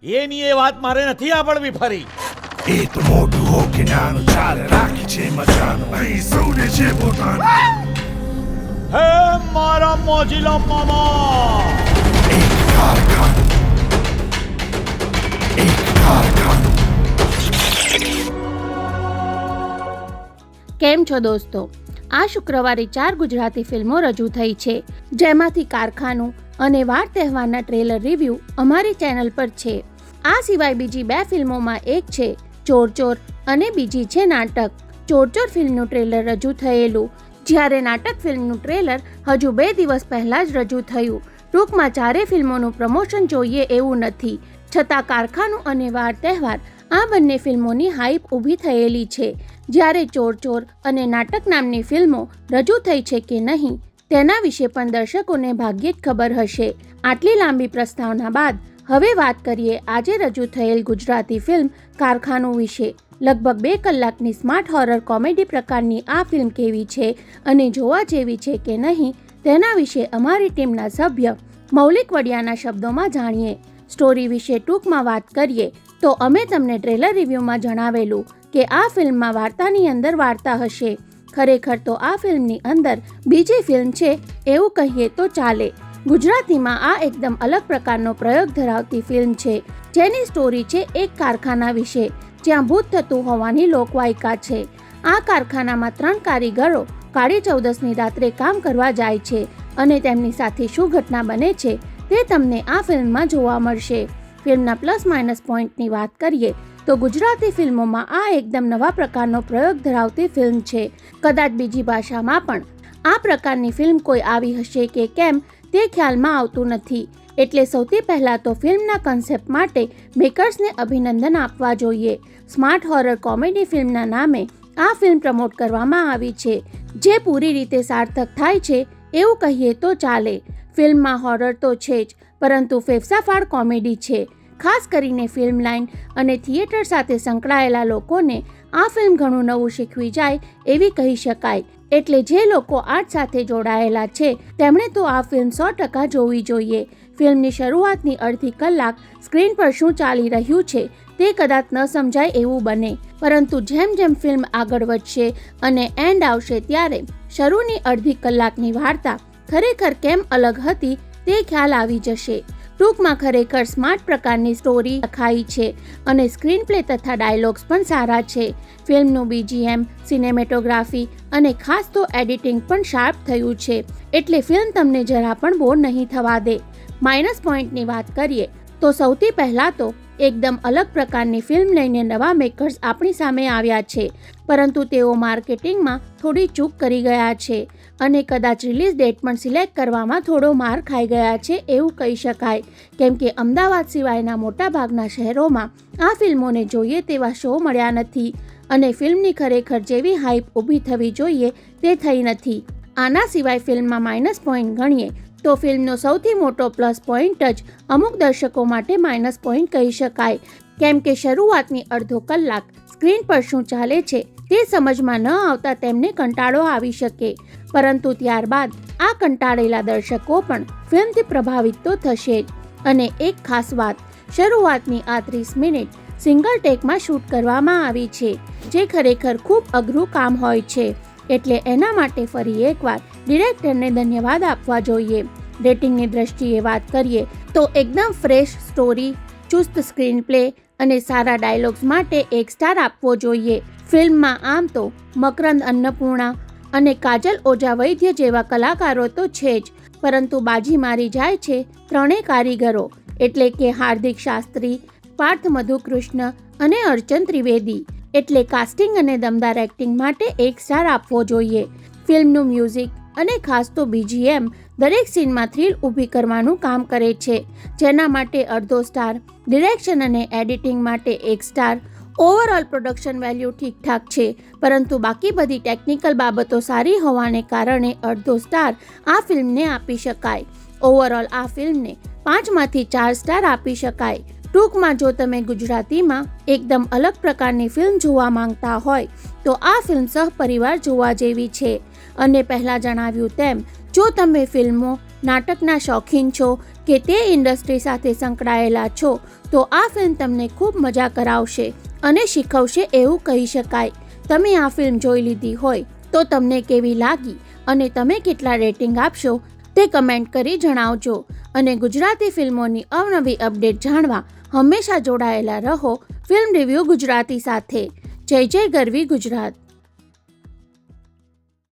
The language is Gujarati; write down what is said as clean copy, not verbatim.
એની એ વાત મારે નથી સાંભળવી ફરી. એ તો મોટું હો કે નાનું ચાલે રાખી છે મજાનું અહીં સૌને છે પોતાનું. હે મારા મોજીલા મામા, એક કારખાનું, એક કારખાનું. કેમ છો દોસ્તો? આ શુક્રવારે 4 ગુજરાતી ફિલ્મો રજૂ થઈ છે, જેમાંથી કારખાનું અને વાર તહેવારના ટ્રેલર રિવ્યૂ અમારી ચેનલ પર છે. આ સિવાય બીજી 2 ફિલ્મોમાં એક છે ચોર ચોર અને બીજી છે નાટક. ચોર ચોર ફિલ્મનું ટ્રેલર રજૂ થયેલું, જ્યારે નાટક ફિલ્મનું ટ્રેલર હજુ 2 દિવસ પહેલા જ રજૂ થયું. ટૂંકમાં 4 ફિલ્મોનું પ્રમોશન જોઈએ એવું નથી, છતાં કારખાનું અને વાર તહેવાર આ બંને ફિલ્મોની હાઈપ ઊભી થયેલી છે. જ્યારે ચોર ચોર અને નાટક નામની ફિલ્મો રજૂ થઈ છે કે નહીં તેના વિશે પણ દર્શકોને ભાગ્યે જ ખબર હશે. આટલી લાંબી પ્રસ્તાવના બાદ હવે વાત કરીએ આજે રજૂ થયેલ ગુજરાતી ફિલ્મ કારખાનું વિશે. લગભગ 2 કલાકની સ્માર્ટ હોરર કોમેડી પ્રકારની આ ફિલ્મ કેવી છે અને જોવા જેવી છે કે નહીં તેના વિશે અમારી ટીમના સભ્ય મૌલિક વડિયાના શબ્દોમાં જાણીએ. સ્ટોરી વિશે ટૂંકમાં વાત કરીએ તો અમે તમને ટ્રેલર રિવ્યૂમાં જણાવેલું કે આ ફિલ્મમાં વાર્તાની અંદર વાર્તા હશે. ખરેખર તો આ ફિલ્મની અંદર બીજી ફિલ્મ છે એવું કહીએ તો ચાલે. ગુજરાતીમાં આ એકદમ અલગ પ્રકારનો પ્રયોગ ધરાવતી ફિલ્મ છે, જેની સ્ટોરી છે એક કારખાના વિશે, જ્યાં ભૂત થતું હોવાની લોકવાયકા છે. આ કારખાનામાં 3 કારીગરો કાળી ચૌદસની રાત્રે કામ કરવા જાય છે અને તેમની સાથે શું ઘટના બને છે તે તમને આ ફિલ્મમાં જોવા મળશે. ફિલ્મના પ્લસ માઇનસ પોઈન્ટની વાત કરીએ તો ગુજરાતી ફિલ્મોમાં આ એકદમ નવા પ્રકારનો પ્રયોગ ધરાવતી ફિલ્મ છે. કદાચ બીજી ભાષામાં પણ આ પ્રકારની ફિલ્મ કોઈ આવી હશે કે કેમ તે ખ્યાલમાં આવતું નથી. એટલે સૌથી પહેલાં તો ફિલ્મના કન્સેપ્ટ માટે મેકર્સને અભિનંદન આપવા જોઈએ. સ્માર્ટ હોરર કોમેડી ફિલ્મના નામે આ ફિલ્મ પ્રમોટ કરવામાં આવી છે, જે પૂરી રીતે સાર્થક થાય છે એવું કહીએ તો ચાલે. ફિલ્મમાં હોરર તો છે જ, પરંતુ ફેફસાફાળ કોમેડી છે. ખાસ કરીને ફિલ્મ લાઇન અને થિયેટર સાથે સંકળાયેલા લોકોને આ ફિલ્મ ઘણું નવું શીખવી જાય એવી કહી શકાય. એટલે જે લોકો આર્ટ સાથે જોડાયેલા છે તેમણે તો આ ફિલ્મ 100% જોવી જોઈએ. ફિલ્મની શરૂઆતની અડધી કલાક સ્ક્રીન પર શું ચાલી રહ્યું છે તે કદાચ ન સમજાય એવું બને, પરંતુ જેમ જેમ ફિલ્મ આગળ વધશે અને એન્ડ આવશે ત્યારે શરૂની અડધી કલાકની વાર્તા ખરેખર કેમ અલગ હતી તે ખ્યાલ આવી જશે. ટૂંકમાં ખરેખર સ્માર્ટ પ્રકારની સ્ટોરી લખાઈ છે અને સ્ક્રીન પ્લે તથા ડાયલોગ્સ પણ સારા છે. ફિલ્મનું BGM, સિનેમેટોગ્રાફી અને ખાસ તો એડિટિંગ પણ શાર્પ થયું છે, એટલે ફિલ્મ તમને જરા પણ બોર નહીં થવા દે. માઇનસ પોઈન્ટની વાત કરીએ તો સૌથી પહેલાં તો એકદમ અલગ પ્રકારની ફિલ્મ લઈને નવા મેકર્સ આપણી સામે આવ્યા છે, પરંતુ તેઓ માર્કેટિંગમાં થોડી ચૂક કરી ગયા છે અને કદાચ રિલીઝ ડેટ પણ સિલેક્ટ કરવામાં થોડો માર ખાઈ ગયા છે એવું કહી શકાય. કેમ કે અમદાવાદ સિવાયના મોટાભાગના શહેરોમાં આ ફિલ્મોને જોઈએ તેવા શો મળ્યા નથી અને ફિલ્મની ખરેખર જેવી હાઈપ ઊભી થવી જોઈએ તે થઈ નથી. આના સિવાય ફિલ્મમાં માઇનસ પોઈન્ટ ગણીએ તો ફિલ્મનો સૌથી મોટો પ્લસ પોઈન્ટ જ અમુક દર્શકો માટે માઇનસ પોઈન્ટ કહી શકાય. કેમ કે શરૂઆતની અડધો કલાક સ્ક્રીન પર શું ચાલે છે તે સમજમાં ન આવતા તેમને કંટાળો આવી શકે, પરંતુ ત્યારબાદ આ કંટાળેલા દર્શકો પણ ફિલ્મથી પ્રભાવિત તો થશે જ. અને એક ખાસ વાત, શરૂઆતની આ 30 મિનિટ સિંગલ ટેકમાં શૂટ કરવામાં આવી છે, જે ખરેખર ખૂબ અઘરું કામ હોય છે. એટલે એના માટે ફરી એકવાર ડિરેક્ટરને ધન્યવાદ આપવા જોઈએ. રેટિંગની દ્રષ્ટિએ વાત કરીએ તો એકદમ ફ્રેશ સ્ટોરી, ચુસ્ત સ્ક્રીન પ્લે અને સારા ડાયલોગ્સ માટે 1 સ્ટાર આપવો જોઈએ. ફિલ્મમાં આમ તો મકરંદ અન્નપૂર્ણા અને કાજલ ઓઝા વૈદ્ય જેવા કલાકારો તો છે જ, પરંતુ બાજી મારી જાય છે 3 કારીગરો, એટલે કે હાર્દિક શાસ્ત્રી, પાર્થ મધુકૃષ્ણ અને અર્ચન ત્રિવેદી. એટલે કાસ્ટિંગ અને દમદાર એક્ટિંગ માટે 1 સ્ટાર આપવો જોઈએ. ફિલ્મનું મ્યુઝિક અને ખાસ તો BGM દરેક સીનમાં થ્રિલ ઊભી કરવાનું કામ કરે છે, જેના માટે અડધો સ્ટાર. ડિરેક્શન અને એડિટિંગ માટે 1 સ્ટાર. ઓવરઓલ પ્રોડક્શન વેલ્યુ ઠીકઠાક છે, પરંતુ બાકી બધી ટેકનિકલ બાબતો સારી હોવાને કારણે અડધો સ્ટાર આ ફિલ્મને આપી શકાય. ઓવરઓલ આ ફિલ્મને 5માંથી 4 સ્ટાર આપી શકાય. ટૂંકમાં જો તમે ગુજરાતીમાં એકદમ અલગ પ્રકારની ફિલ્મ જોવા માંગતા હોય તો આ ફિલ્મ સહપરિવાર જોવા જેવી છે. અને પહેલાં જણાવ્યું તેમ જો તમે ફિલ્મો, નાટકના શોખીન છો કે તે ઇન્ડસ્ટ્રી સાથે સંકળાયેલા છો તો આ ફિલ્મ તમને ખૂબ મજા કરાવશે અને શીખવશે એવું કહી શકાય. તમે આ ફિલ્મ જોઈ લીધી હોય તો તમને કેવી લાગી અને તમે કેટલા રેટિંગ આપશો તે કમેન્ટ કરી જણાવજો. અને ગુજરાતી ફિલ્મોની અવનવી અપડેટ જાણવા હંમેશા જોડાયેલા રહો ફિલ્મ રિવ્યૂ ગુજરાતી સાથે. જય જય ગરવી ગુજરાત.